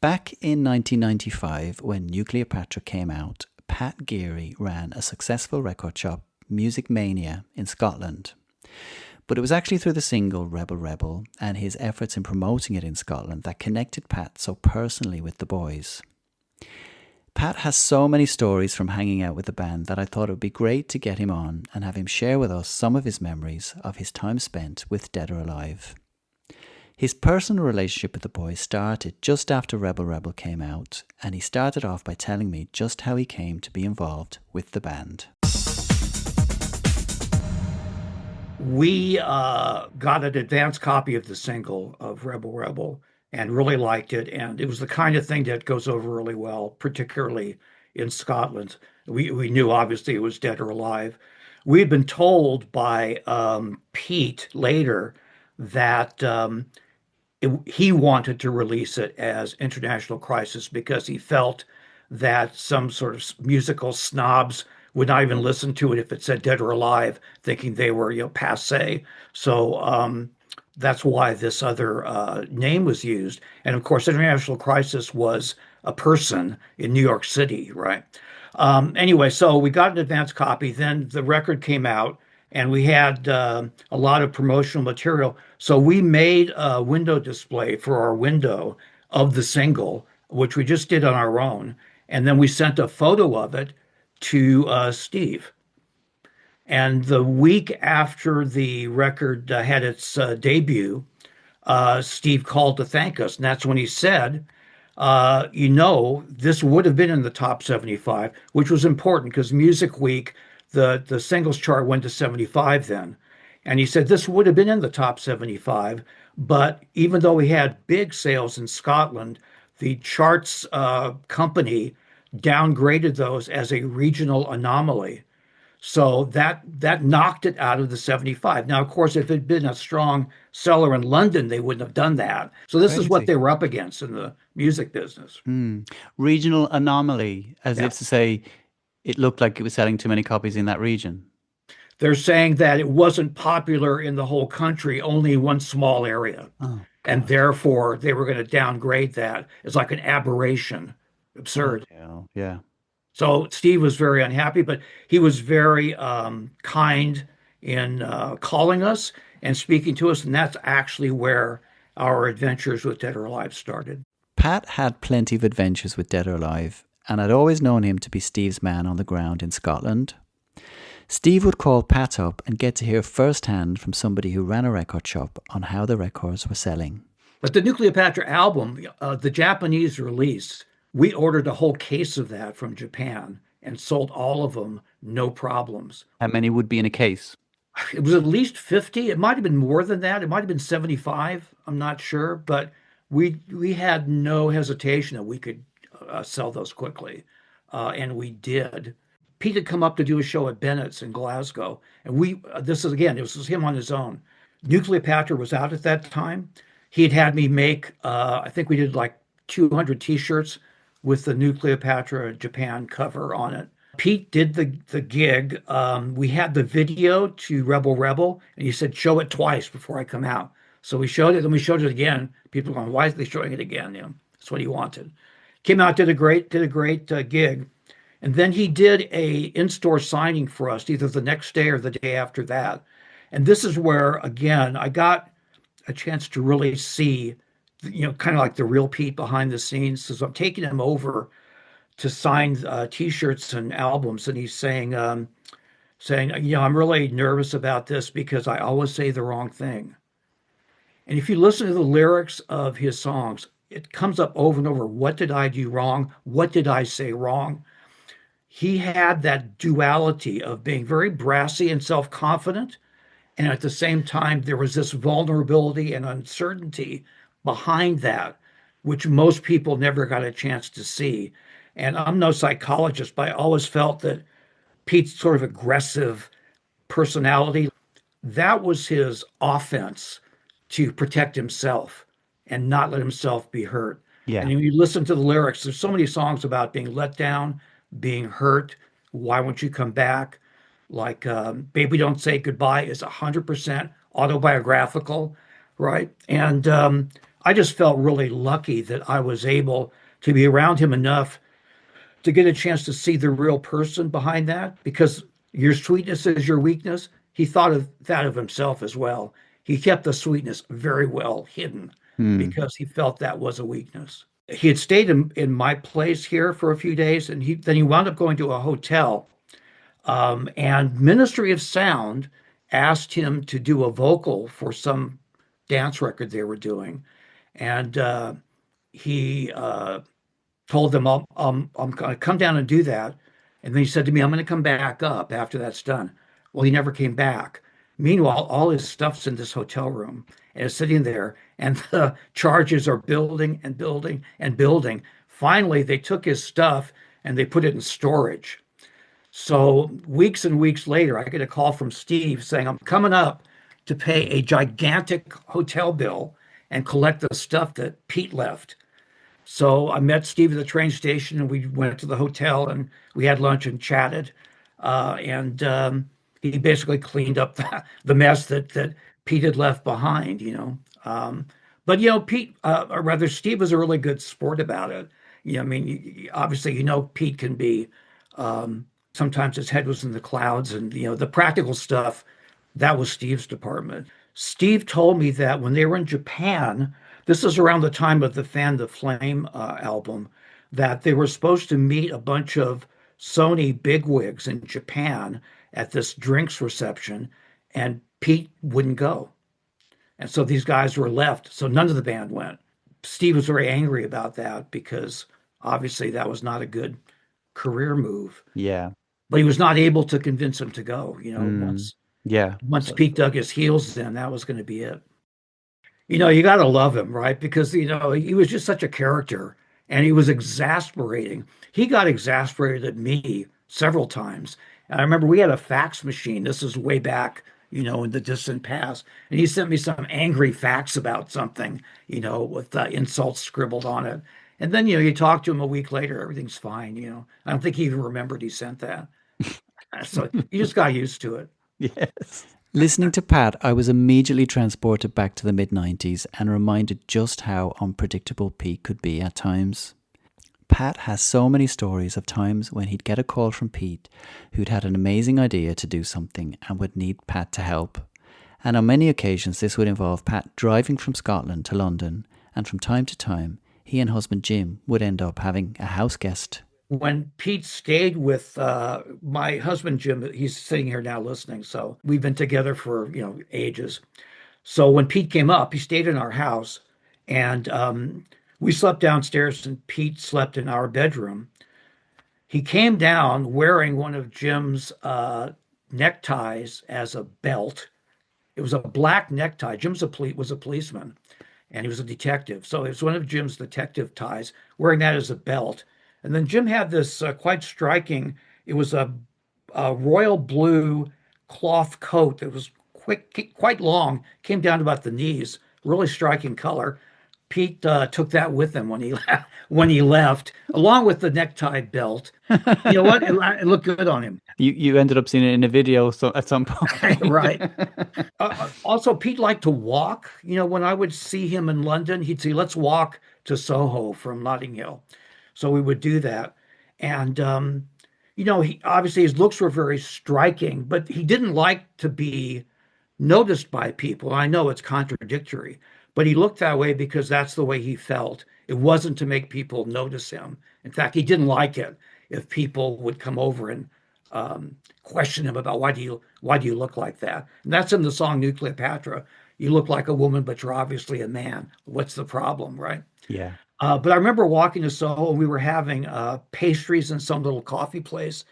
Speaker 1: Back in 1995, when Nukleopatra came out, Pat Geary ran a successful record shop, Music Mania, in Scotland. But it was actually through the single Rebel Rebel and his efforts in promoting it in Scotland that connected Pat so personally with the boys. Pat has so many stories from hanging out with the band that I thought it would be great to get him on and have him share with us some of his memories of his time spent with Dead or Alive. His personal relationship with the boys started just after Rebel Rebel came out, and he started off by telling me just how he came to be involved with the band.
Speaker 4: We got an advance copy of the single of Rebel Rebel and really liked it. And it was the kind of thing that goes over really well, particularly in Scotland. We knew obviously it was Dead or Alive. We had been told by Pete later that he wanted to release it as International Crisis because he felt that some sort of musical snobs would not even listen to it if it said Dead or Alive, thinking they were, passe. So that's why this other name was used. And of course, International Crisis was a person in New York City, right? Anyway, so we got an advance copy. Then the record came out, and we had a lot of promotional material. So we made a window display for our window of the single, which we just did on our own. And then we sent a photo of it to Steve. And the week after the record had its debut, Steve called to thank us. And that's when he said, this would have been in the top 75, which was important because Music Week, the singles chart went to 75 then. And he said this would have been in the top 75, but even though we had big sales in Scotland, the charts company downgraded those as a regional anomaly. So that knocked it out of the 75. Now, of course, if it had been a strong seller in London, they wouldn't have done that. So this is what
Speaker 1: Crazy.
Speaker 4: they were up against in the music business.
Speaker 1: Regional anomaly, as
Speaker 4: Yeah.
Speaker 1: if to say it looked like it was selling too many copies in that region.
Speaker 4: They're saying that it wasn't popular in the whole country, only one small area.
Speaker 1: Oh,
Speaker 4: And
Speaker 1: God.
Speaker 4: therefore, they were going to downgrade that. It's like an aberration. Absurd.
Speaker 1: Bloody hell. Yeah.
Speaker 4: So Steve was very unhappy, but he was very kind in calling us and speaking to us. And that's actually where our adventures with Dead or Alive started.
Speaker 1: Pat had plenty of adventures with Dead or Alive, and I'd always known him to be Steve's man on the ground in Scotland. Steve would call Pat up and get to hear firsthand from somebody who ran a record shop on how the records were selling.
Speaker 4: But the Nukleopatra album, the Japanese release, we ordered a whole case of that from Japan and sold all of them, no problems.
Speaker 1: How many would be in a case?
Speaker 4: It was at least 50. It might have been more than that. It might have been 75. I'm not sure, but we had no hesitation that we could sell those quickly, and we did. Pete had come up to do a show at Bennett's in Glasgow, and this was him on his own. Nukleopatra was out at that time. He had me make, I think we did like 200 T-shirts with the Nukleopatra Japan cover on it. Pete did the gig. We had the video to Rebel Rebel, and he said, show it twice before I come out. So we showed it, then we showed it again. People were going, why are they showing it again? That's what he wanted. Came out, did a great gig. And then he did a in-store signing for us, either the next day or the day after that. And this is where, again, I got a chance to really see, kind of like the real Pete behind the scenes. So I'm taking him over to sign T-shirts and albums, and he's saying, I'm really nervous about this because I always say the wrong thing. And if you listen to the lyrics of his songs, it comes up over and over. What did I do wrong? What did I say wrong? He had that duality of being very brassy and self-confident, and at the same time, there was this vulnerability and uncertainty behind that, which most people never got a chance to see. And I'm no psychologist, but I always felt that Pete's sort of aggressive personality, that was his offense to protect himself and not let himself be hurt.
Speaker 1: Yeah.
Speaker 4: And when you listen to the lyrics, there's so many songs about being let down, being hurt. Why won't you come back? Like Baby Don't Say Goodbye is 100% autobiographical, right? And I just felt really lucky that I was able to be around him enough to get a chance to see the real person behind that, because your sweetness is your weakness. He thought of that of himself as well. He kept the sweetness very well hidden because he felt that was a weakness. He had stayed in my place here for a few days, and then he wound up going to a hotel. And Ministry of Sound asked him to do a vocal for some dance record they were doing. And he told them, I'm going to come down and do that. And then he said to me, I'm going to come back up after that's done. Well, he never came back. Meanwhile, all his stuff's in this hotel room and is sitting there, and the charges are building and building and building. Finally, they took his stuff and they put it in storage. So weeks and weeks later, I get a call from Steve saying, I'm coming up to pay a gigantic hotel bill and collect the stuff that Pete left. So I met Steve at the train station, and we went to the hotel and we had lunch and chatted. And he basically cleaned up the mess that Pete had left behind, But, Pete, or rather, Steve was a really good sport about it. I mean, obviously, Pete can be, sometimes his head was in the clouds, and, the practical stuff that was Steve's department. Steve told me that when they were in Japan, this is around the time of the Fan the Flame album, that they were supposed to meet a bunch of Sony bigwigs in Japan at this drinks reception, and Pete wouldn't go. And so these guys were left. So none of the band went. Steve was very angry about that because obviously that was not a good career move.
Speaker 1: Yeah.
Speaker 4: But he was not able to convince him to go.
Speaker 1: Yeah.
Speaker 4: Once Pete dug his heels in, that was going to be it. You got to love him, right? Because, he was just such a character and he was exasperating. He got exasperated at me several times. And I remember we had a fax machine. This is way back, in the distant past. And he sent me some angry fax about something, with insults scribbled on it. And then, you talk to him a week later, everything's fine. I don't think he even remembered he sent that. So you just got used to it.
Speaker 1: Yes. Listening to Pat, I was immediately transported back to the mid-90s and reminded just how unpredictable Pete could be at times. Pat has so many stories of times when he'd get a call from Pete who'd had an amazing idea to do something and would need Pat to help. And on many occasions this would involve Pat driving from Scotland to London, and from time to time he and husband Jim would end up having a house guest.
Speaker 4: When Pete stayed with my husband, Jim, he's sitting here now listening. So we've been together for, ages. So when Pete came up, he stayed in our house and we slept downstairs and Pete slept in our bedroom. He came down wearing one of Jim's neckties as a belt. It was a black necktie. Jim was a policeman and he was a detective. So it was one of Jim's detective ties, wearing that as a belt. And then Jim had this quite striking, it was a royal blue cloth coat that was quite long, came down to about the knees, really striking color. Pete took that with him when he left, along with the necktie belt. You know what? It looked good on him.
Speaker 1: You ended up seeing it in a video at some point.
Speaker 4: Right. Also, Pete liked to walk. When I would see him in London, he'd say, let's walk to Soho from Notting Hill. So we would do that. And, he obviously his looks were very striking, but he didn't like to be noticed by people. I know it's contradictory, but he looked that way because that's the way he felt. It wasn't to make people notice him. In fact, he didn't like it if people would come over and question him about why do you look like that? And that's in the song Nukleopatra. You look like a woman, but you're obviously a man. What's the problem, right?
Speaker 1: Yeah.
Speaker 4: But I remember walking to Soho and we were having pastries in some little coffee place.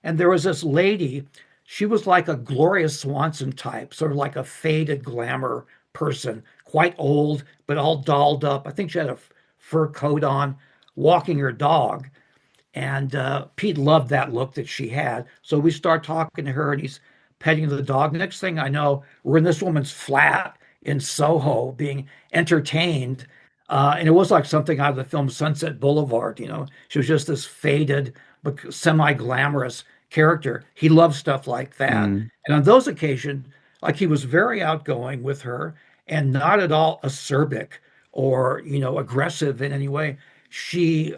Speaker 4: And there was this lady, she was like a Gloria Swanson type, sort of like a faded glamour person, quite old, but all dolled up. I think she had a fur coat on, walking her dog. And Pete loved that look that she had. So we start talking to her and he's petting the dog. Next thing I know, we're in this woman's flat in Soho being entertained. And it was like something out of the film Sunset Boulevard. She was just this faded but semi-glamorous character. He loved stuff like that. And on those occasions, like he was very outgoing with her and not at all acerbic or, aggressive in any way. She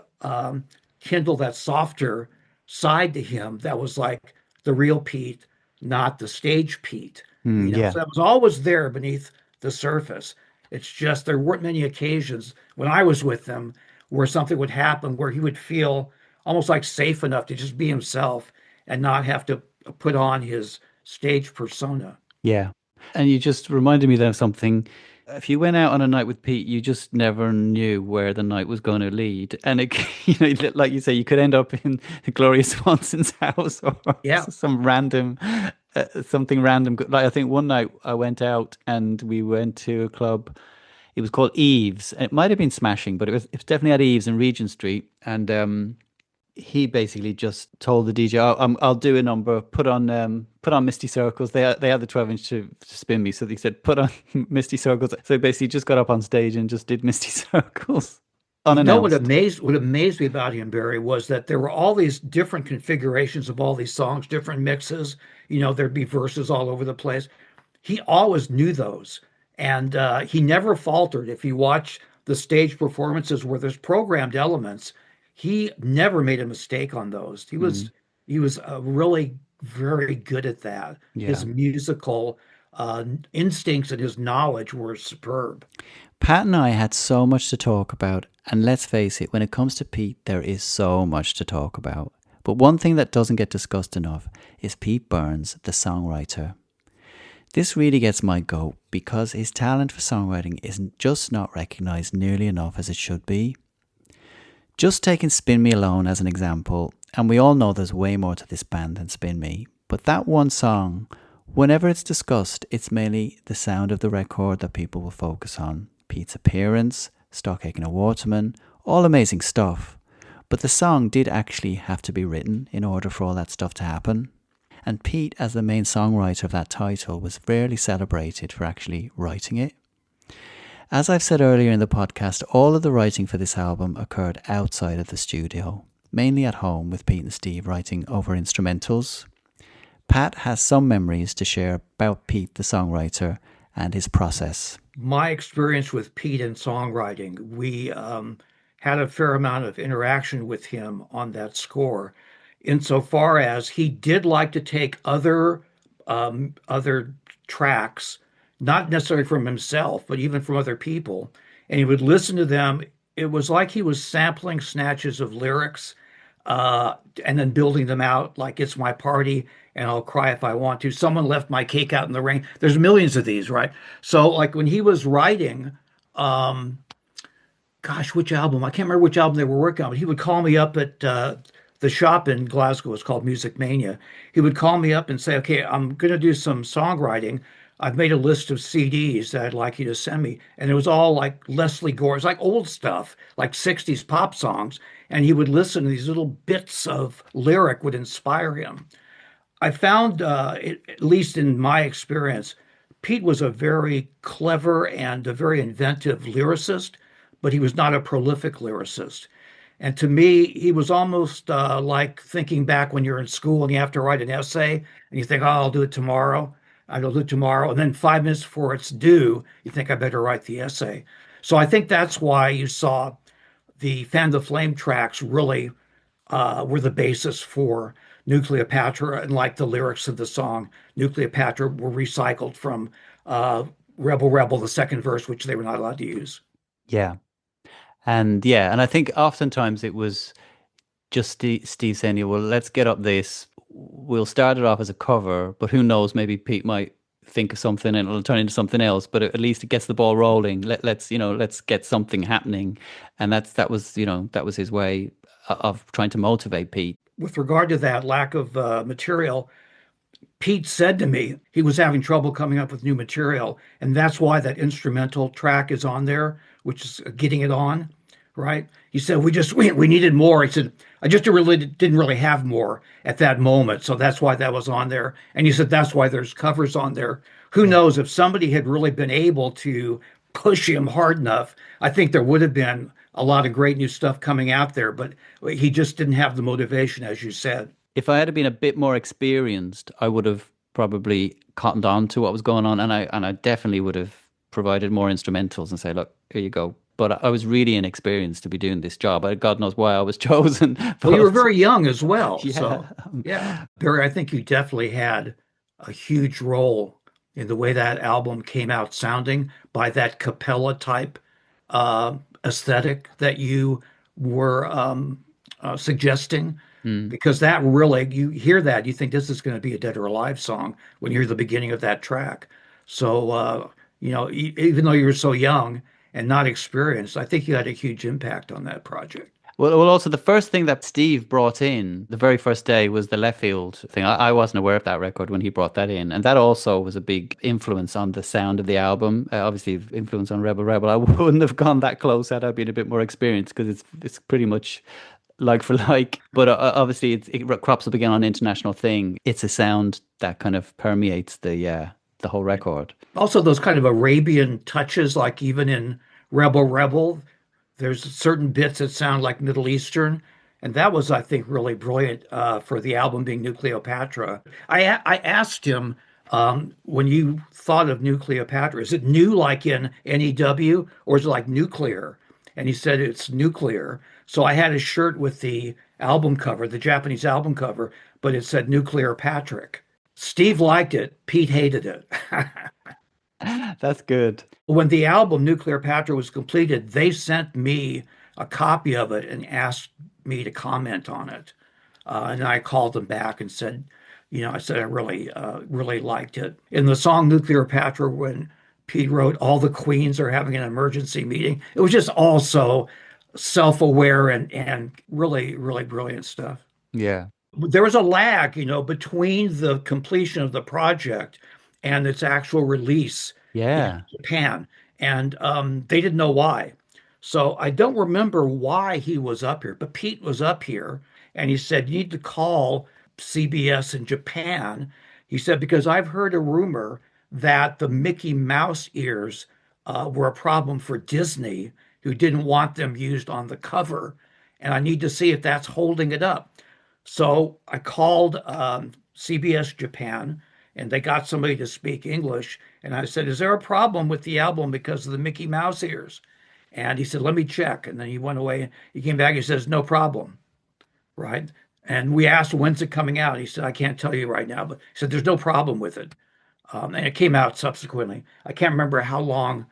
Speaker 4: kindled that softer side to him that was like the real Pete, not the stage Pete.
Speaker 1: Yeah.
Speaker 4: So that was always there beneath the surface. It's just there weren't many occasions when I was with him where something would happen where he would feel almost like safe enough to just be himself and not have to put on his stage persona.
Speaker 1: Yeah. And you just reminded me then of something. If you went out on a night with Pete, you just never knew where the night was going to lead. And it, like you say, you could end up in Gloria Swanson's house or some random, something random. Like I think one night I went out and we went to a club. It was called Eve's. It might have been Smashing, but it was definitely at Eve's in Regent Street. And he basically just told the DJ, I'll do a number, put on Misty Circles. They had the 12-inch to spin me, so they said put on Misty Circles. So basically just got up on stage and just did Misty Circles unannounced.
Speaker 4: What amazed me about him, Barry, was that there were all these different configurations of all these songs, different mixes. There'd be verses all over the place. He always knew those, and he never faltered. If you watch the stage performances where there's programmed elements, he never made a mistake on those. He was really very good at that.
Speaker 1: Yeah.
Speaker 4: His musical instincts and his knowledge were superb.
Speaker 1: Pat and I had so much to talk about, and let's face it, when it comes to Pete, there is so much to talk about. But one thing that doesn't get discussed enough is Pete Burns, the songwriter. This really gets my goat because his talent for songwriting isn't just not recognised nearly enough as it should be. Just taking Spin Me Alone as an example, and we all know there's way more to this band than Spin Me, but that one song, whenever it's discussed, it's mainly the sound of the record that people will focus on. Pete's appearance, Stock Aitken and Waterman, all amazing stuff. But the song did actually have to be written in order for all that stuff to happen. And Pete, as the main songwriter of that title, was rarely celebrated for actually writing it. As I've said earlier in the podcast, all of the writing for this album occurred outside of the studio, mainly at home with Pete and Steve writing over instrumentals. Pat has some memories to share about Pete, the songwriter, and his process.
Speaker 4: My experience with Pete in songwriting, we had a fair amount of interaction with him on that score, insofar as he did like to take other tracks, not necessarily from himself, but even from other people, and he would listen to them. It was like he was sampling snatches of lyrics and then building them out like "It's My Party" and "I'll Cry If I Want to." "Someone Left My Cake Out in the Rain." There's millions of these, right? So like when he was writing, gosh, which album? I can't remember which album they were working on, but he would call me up at the shop in Glasgow. It's called Music Mania. He would call me up and say, "Okay, I'm going to do some songwriting. I've made a list of CDs that I'd like you to send me." And it was all like Leslie Gore's, like old stuff, like 60s pop songs. And he would listen to these little bits of lyric would inspire him. I found, at least in my experience, Pete was a very clever and a very inventive lyricist, but he was not a prolific lyricist. And to me, he was almost like thinking back when you're in school and you have to write an essay and you think, "Oh, I'll do it tomorrow. I'll do it tomorrow." And then 5 minutes before it's due, you think, "I better write the essay." So I think that's why you saw the Fan the Flame tracks really were the basis for Nukleopatra, and like the lyrics of the song Nukleopatra were recycled from Rebel Rebel, the second verse, which they were not allowed to use.
Speaker 1: Yeah. And I think oftentimes it was just Steve saying, "Yeah, well, let's get up this. We'll start it off as a cover, but who knows, maybe Pete might think of something and it'll turn into something else, but at least it gets the ball rolling. Let's get something happening." And that was his way of trying to motivate Pete.
Speaker 4: With regard to that lack of material, Pete said to me he was having trouble coming up with new material, and that's why that instrumental track is on there, which is Getting It On, right? He said we needed more. He said I just didn't really have more at that moment, so that's why that was on there. And he said that's why there's covers on there. Who knows, if somebody had really been able to push him hard enough, I think there would have been a lot of great new stuff coming out there, but he just didn't have the motivation, as you said.
Speaker 1: If I had been a bit more experienced, I would have probably cottoned on to what was going on, and I definitely would have provided more instrumentals and say, "Look, here you go." But I was really inexperienced to be doing this job. God knows why I was chosen.
Speaker 4: Well, you were very young as well.
Speaker 1: Yeah.
Speaker 4: So, yeah. Barry, I think you definitely had a huge role in the way that album came out sounding, by that capella type aesthetic that you were suggesting. Because that really, you hear that, you think this is going to be a Dead or Alive song when you hear the beginning of that track. So, even though you were so young and not experienced, I think you had a huge impact on that project.
Speaker 1: Well, also the first thing that Steve brought in the very first day was the left field thing. I wasn't aware of that record when he brought that in, and that also was a big influence on the sound of the album. Obviously, influence on Rebel Rebel. I wouldn't have gone that close had I been a bit more experienced, because it's pretty much like for like. But obviously, it crops up again on International Thing. It's a sound that kind of permeates the whole record.
Speaker 4: Also, those kind of Arabian touches, like even in Rebel Rebel, there's certain bits that sound like Middle Eastern. And that was, I think, really brilliant for the album being Nukleopatra. I asked him, when you thought of Nukleopatra, is it new like in NEW, or is it like nuclear? And he said it's nuclear. So I had a shirt with the album cover, the Japanese album cover, but it said Nuclear Patrick. Steve liked it. Pete hated it.
Speaker 1: That's good.
Speaker 4: When the album Nukleopatra was completed, they sent me a copy of it and asked me to comment on it. And I called them back and said, I said I really liked it. In the song Nukleopatra, when Pete wrote, "All the Queens are having an emergency meeting," it was just also self-aware and really, really brilliant stuff.
Speaker 1: Yeah.
Speaker 4: There was a lag, between the completion of the project and its actual release in
Speaker 1: Yeah.
Speaker 4: Japan. And they didn't know why. So I don't remember why he was up here, but Pete was up here and he said, "You need to call CBS in Japan." He said, "Because I've heard a rumor that the Mickey Mouse ears were a problem for Disney, who didn't want them used on the cover. And I need to see if that's holding it up." So I called CBS Japan and they got somebody to speak English. And I said, "Is there a problem with the album because of the Mickey Mouse ears?" And he said, "Let me check." And then he went away. He came back. He says, "No problem." Right. And we asked, "When's it coming out?" He said, "I can't tell you right now." But he said, "There's no problem with it." And it came out subsequently. I can't remember how long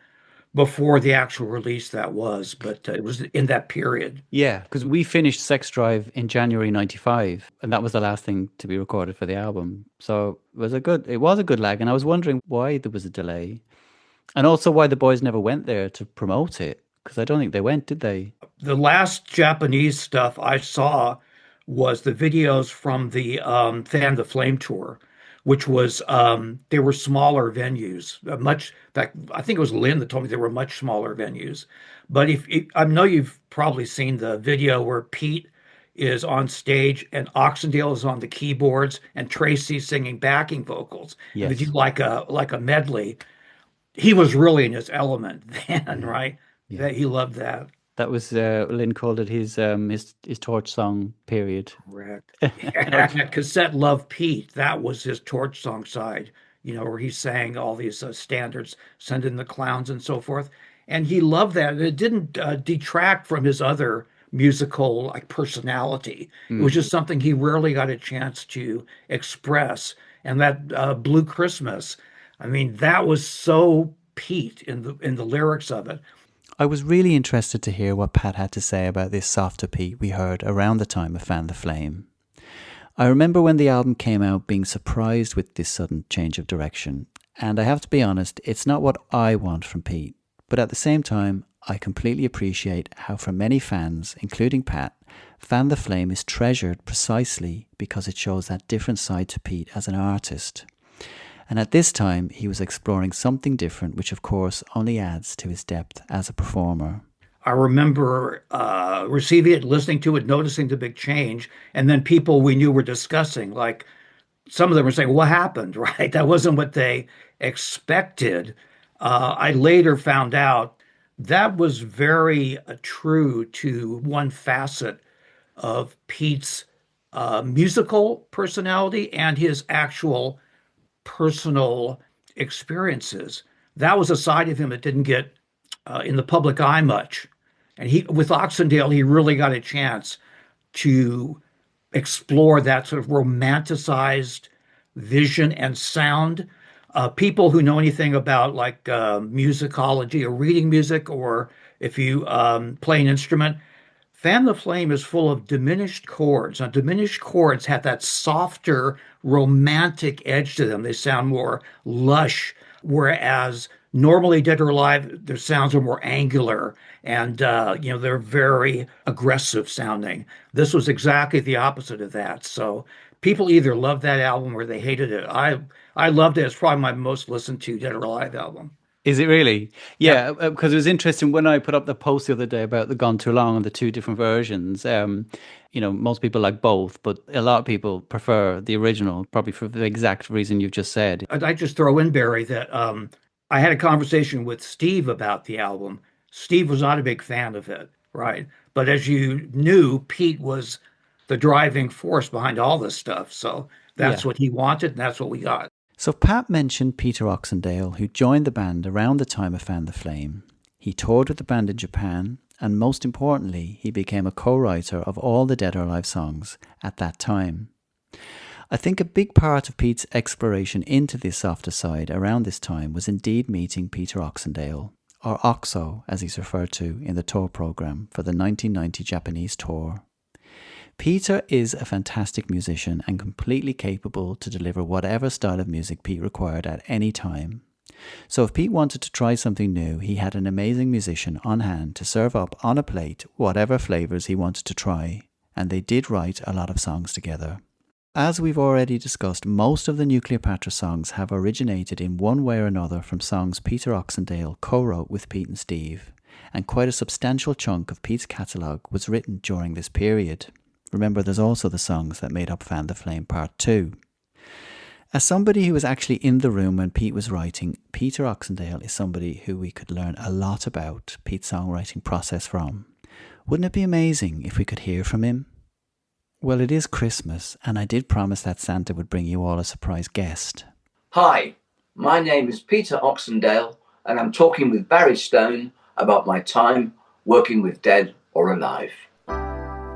Speaker 4: before the actual release that was, but it was in that period.
Speaker 1: Yeah, because we finished Sex Drive in January 95, and that was the last thing to be recorded for the album. So it was a good lag, and I was wondering why there was a delay. And also why the boys never went there to promote it, because I don't think they went, did they?
Speaker 4: The last Japanese stuff I saw was the videos from the Fan the Flame tour, which was they were smaller venues, much. In fact, I think it was Lynn that told me they were much smaller venues. But if I know you've probably seen the video where Pete is on stage and Oxendale is on the keyboards and Tracy's singing backing vocals, and they do
Speaker 1: Yes.
Speaker 4: like a medley. He was really in his element then, right?
Speaker 1: Yeah.
Speaker 4: That he loved that.
Speaker 1: That was Lynn called it his torch song period.
Speaker 4: Correct. And that cassette Love Pete, that was his torch song side, where he sang all these standards, Send in the Clowns and so forth. And he loved that. And it didn't detract from his other musical like personality. It was just something he rarely got a chance to express. And that Blue Christmas, I mean, that was so Pete in the lyrics of it.
Speaker 1: I was really interested to hear what Pat had to say about this softer Pete we heard around the time of Fan the Flame. I remember when the album came out being surprised with this sudden change of direction, and I have to be honest, it's not what I want from Pete, but at the same time, I completely appreciate how for many fans, including Pat, Fan the Flame is treasured precisely because it shows that different side to Pete as an artist. And at this time, he was exploring something different, which of course only adds to his depth as a performer.
Speaker 4: I remember receiving it, listening to it, noticing the big change, and then people we knew were discussing, like some of them were saying, "What happened?" Right? That wasn't what they expected. I later found out that was very true to one facet of Pete's musical personality and his actual personal experiences. That was a side of him that didn't get in the public eye much. And with Oxendale, he really got a chance to explore that sort of romanticized vision and sound. People who know anything about like musicology or reading music, or if you play an instrument, Fan the Flame is full of diminished chords. Now, diminished chords have that softer, romantic edge to them. They sound more lush, whereas normally Dead or Alive, their sounds are more angular and they're very aggressive sounding. This was exactly the opposite of that. So people either loved that album or they hated it. I loved it. It's probably my most listened to Dead or Alive album.
Speaker 1: Is it really? Yeah, because it was interesting when I put up the post the other day about the Gone Too Long and the two different versions. Most people like both, but a lot of people prefer the original, probably for the exact reason you've just said.
Speaker 4: I'd just throw in, Barry, that I had a conversation with Steve about the album. Steve was not a big fan of it, right? But as you knew, Pete was the driving force behind all this stuff. So that's what he wanted, and that's what we got.
Speaker 1: So Pat mentioned Peter Oxendale, who joined the band around the time of Fan the Flame. He toured with the band in Japan, and most importantly, he became a co-writer of all the Dead or Alive songs at that time. I think a big part of Pete's exploration into this softer side around this time was indeed meeting Peter Oxendale, or Oxo as he's referred to in the tour programme for the 1990 Japanese tour. Peter is a fantastic musician and completely capable to deliver whatever style of music Pete required at any time. So if Pete wanted to try something new, he had an amazing musician on hand to serve up on a plate whatever flavours he wanted to try, and they did write a lot of songs together. As we've already discussed, most of the Nukleopatra songs have originated in one way or another from songs Peter Oxendale co-wrote with Pete and Steve, and quite a substantial chunk of Pete's catalogue was written during this period. Remember, there's also the songs that made up Fan the Flame Part 2. As somebody who was actually in the room when Pete was writing, Peter Oxendale is somebody who we could learn a lot about Pete's songwriting process from. Wouldn't it be amazing if we could hear from him? Well, it is Christmas, and I did promise that Santa would bring you all a surprise guest.
Speaker 5: Hi, my name is Peter Oxendale, and I'm talking with Barry Stone about my time working with Dead or Alive.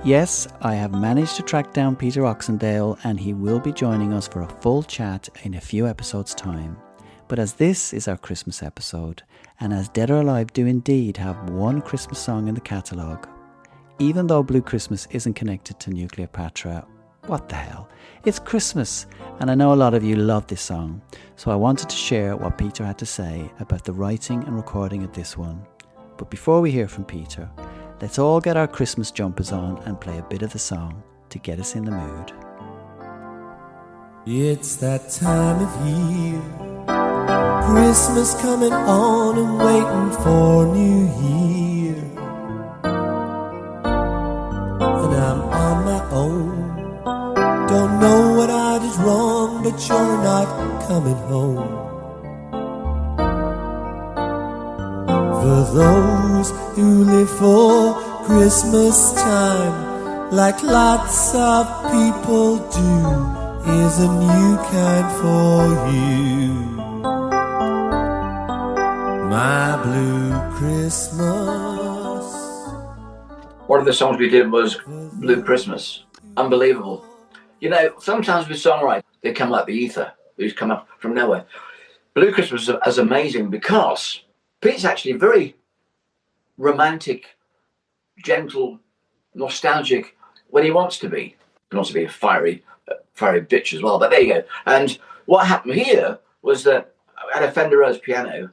Speaker 1: Yes, I have managed to track down Peter Oxendale, and he will be joining us for a full chat in a few episodes' time. But as this is our Christmas episode, and as Dead or Alive do indeed have one Christmas song in the catalogue, even though Blue Christmas isn't connected to Nukleopatra, what the hell? It's Christmas, and I know a lot of you love this song, so I wanted to share what Peter had to say about the writing and recording of this one. But before we hear from Peter, let's all get our Christmas jumpers on and play a bit of the song to get us in the mood.
Speaker 6: It's that time of year, Christmas coming on and waiting for New Year. And I'm on my own, don't know what I did wrong, but you're not coming home. For those who live for Christmas time, like lots of people do, here's a new kind for you. My Blue Christmas.
Speaker 5: One of the songs we did was Blue Christmas. Unbelievable. You know, sometimes with songwriting, they come like the ether. They just come up from nowhere. Blue Christmas is amazing because Pete's actually very romantic, gentle, nostalgic when he wants to be. He wants to be a fiery bitch as well, but there you go. And what happened here was that I had a Fender Rose piano.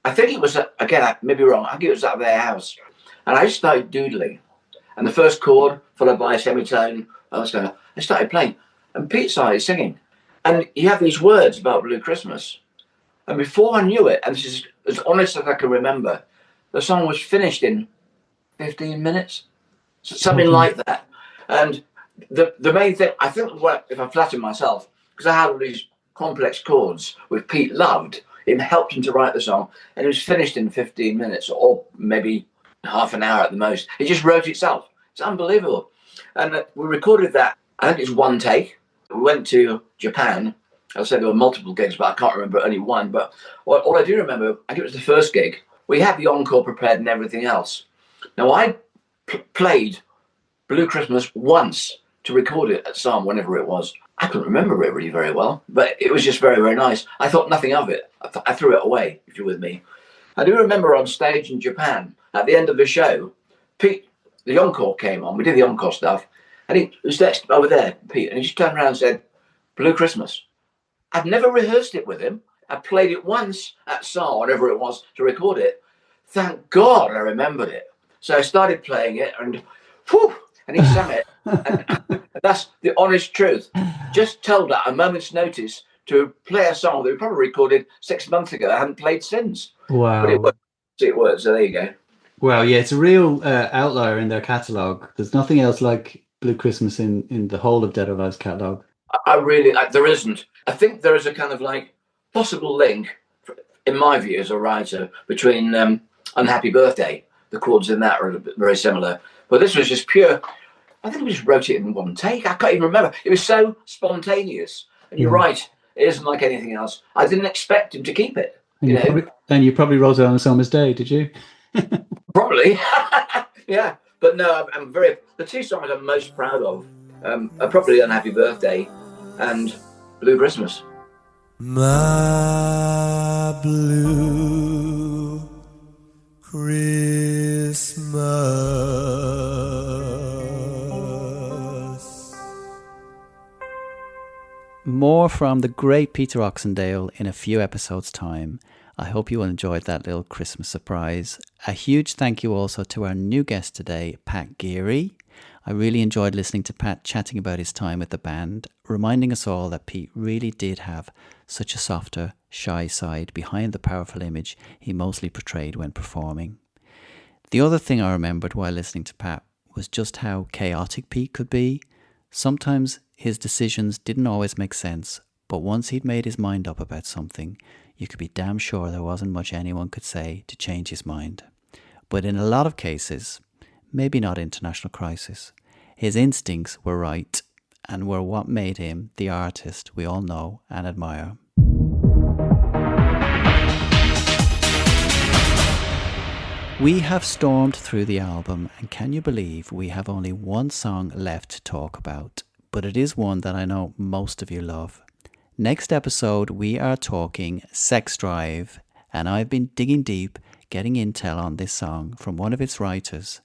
Speaker 5: I think it was, again, I may be wrong, I think it was at their house. And I started doodling. And the first chord, followed by a semitone, I started playing. And Pete started singing. And he had these words about Blue Christmas. And before I knew it, and this is as honest as I can remember, the song was finished in 15 minutes. Something like that. And the main thing, I think, if I flatter myself, because I had all these complex chords which Pete loved, it helped him to write the song, and it was finished in 15 minutes, or maybe half an hour at the most. It just wrote itself. It's unbelievable. And we recorded that, I think it's one take. We went to Japan. I said there were multiple gigs, but I can't remember only one. But all I do remember, I think it was the first gig. We had the encore prepared and everything else. Now, I played Blue Christmas once to record it at some, whenever it was. I couldn't remember it really very well, but it was just very, very nice. I thought nothing of it. I threw it away, if you're with me. I do remember on stage in Japan, at the end of the show, Pete, the encore came on. We did the encore stuff. And he was next over there, Pete, and he just turned around and said, Blue Christmas. I'd never rehearsed it with him. I played it once at SAR, whatever it was, to record it. Thank God I remembered it. So I started playing it, and whew, and he sang it. And that's the honest truth. Just told at a moment's notice to play a song that we probably recorded 6 months ago. I hadn't played since.
Speaker 1: Wow.
Speaker 5: But it worked, so there you go.
Speaker 1: Wow, yeah, it's a real outlier in their catalogue. There's nothing else like Blue Christmas in the whole of Dead or Alive's catalogue.
Speaker 5: There isn't. I think there is a kind of like possible link, in my view as a writer, between Unhappy Birthday. The chords in that are very similar. But this was just pure, I think we just wrote it in one take. I can't even remember. It was so spontaneous. And you're right, it isn't like anything else. I didn't expect him to keep it.
Speaker 1: And you probably wrote it on a summer's day, did you?
Speaker 5: Probably. Yeah. But no, I'm very, the two songs I'm most proud of are probably Unhappy Birthday and Blue Christmas.
Speaker 6: My blue Christmas.
Speaker 1: More from the great Peter Oxendale in a few episodes' time. I hope you all enjoyed that little Christmas surprise. A huge thank you also to our new guest today, Pat Geary. I really enjoyed listening to Pat chatting about his time with the band, reminding us all that Pete really did have such a softer, shy side behind the powerful image he mostly portrayed when performing. The other thing I remembered while listening to Pat was just how chaotic Pete could be. Sometimes his decisions didn't always make sense, but once he'd made his mind up about something, you could be damn sure there wasn't much anyone could say to change his mind. But in a lot of cases, maybe not International Crisis, his instincts were right and were what made him the artist we all know and admire. We have stormed through the album, and can you believe we have only one song left to talk about? But it is one that I know most of you love. Next episode, we are talking Sex Drive, and I've been digging deep, getting intel on this song from one of its writers.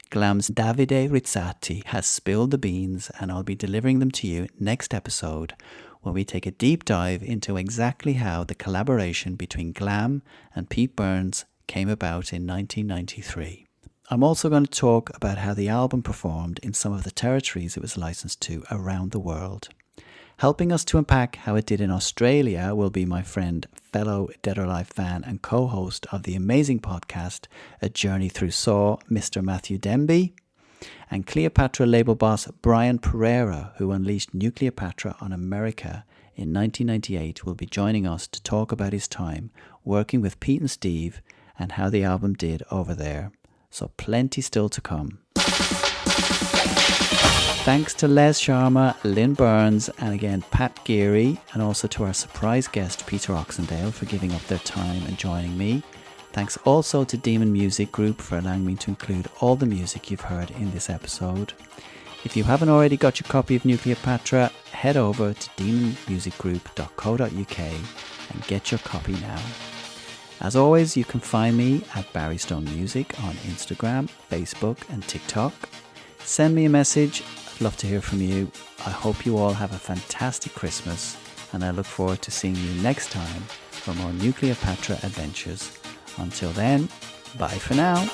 Speaker 1: Glam's Davide Rizzati has spilled the beans, and I'll be delivering them to you next episode when we take a deep dive into exactly how the collaboration between Glam and Pete Burns came about in 1993. I'm also going to talk about how the album performed in some of the territories it was licensed to around the world. Helping us to unpack how it did in Australia will be my friend, fellow Dead or Alive fan and co-host of the amazing podcast, A Journey Through Saw, Mr. Matthew Denby, and Cleopatra label boss Brian Pereira, who unleashed Nukleopatra on America in 1998, will be joining us to talk about his time working with Pete and Steve and how the album did over there. So plenty still to come. Thanks to Les Sharma, Lynne Burns, and again Pat Geary, and also to our surprise guest Peter Oxendale for giving up their time and joining me. Thanks also to Demon Music Group for allowing me to include all the music you've heard in this episode. If you haven't already got your copy of Nukleopatra, head over to demonmusicgroup.co.uk and get your copy now. As always, you can find me at Barry Stone Music on Instagram, Facebook and TikTok. Send me a message. I'd love to hear from you. I hope you all have a fantastic Christmas, and I look forward to seeing you next time for more Nukleopatra adventures. Until then, bye for now.